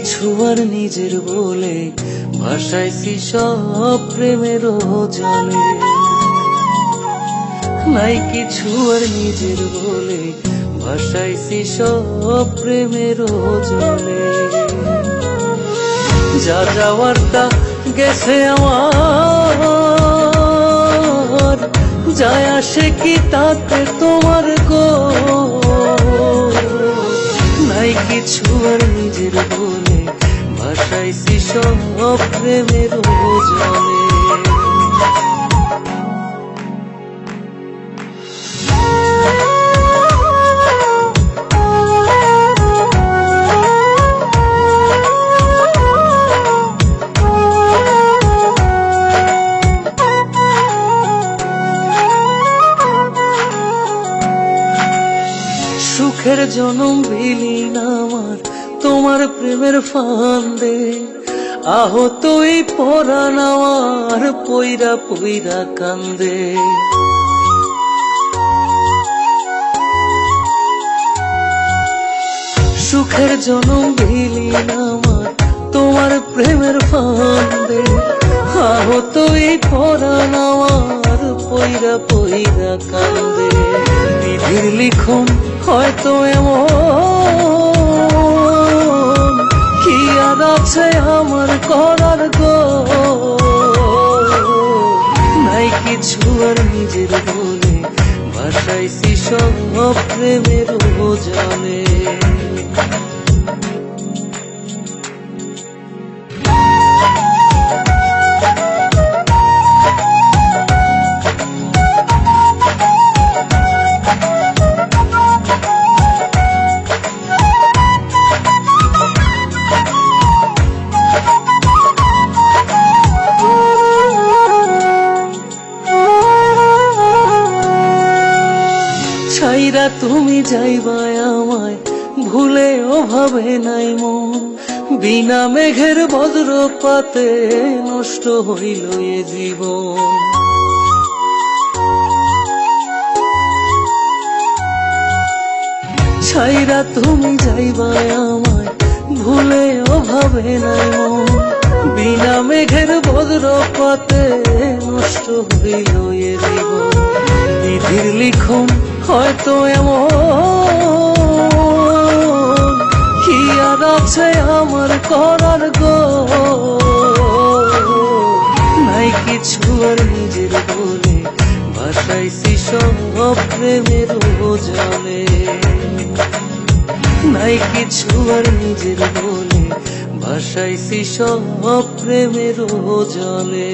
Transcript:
কিছু আর নিজের বলে ভাসাইছি সব প্রেমের জলে। নাই কিছু আর নিজের বলে ভাসাইছি সব প্রেমের জলে। যা যাওয়ার তা গেছে আমার, যায় আসে কি তাতে তোমার গো। নাই কিছু আর নিজের বলে ভাসাইছি সব প্রেমের জলে। সুখের জনম বিলীন আমার তোমার প্রেমের ফান্দে। আহত এই পরাণ আমার পইরা পইরা কান্দে। সুখের জনম বিলীন আমার তোমার প্রেমের ফান্দে। আহত এই পরাণ আমার পইরা পইরা কান্দে। বিধির লিখন হয়তো এমন, কি আর আছে আমার করার গো। নাই কিছু আর নিজের বলে ভাসাইছি সব প্রেমের জলে। ছাইরা তুমি যাইবা আমায় ভুলে ওভাবে নাই মন। বিনা মেঘের বজ্রপাতে নষ্ট হইল এ জীবন। ছাইরা তুমি যাইবা আমায় ভুলে ওভাবে নাই মন। বিনা মেঘের বজ্রপাতে নষ্ট হইল এ জীবন। বিধির লিখন হয়তো এমন, কি আর আছে আমার করার গো। নাই কিছু আর নিজের বলে ভাসাইছি সব প্রেমের জলে। নাই কিছু আর নিজের বলে ভাসাইছি সব প্রেমের জলে।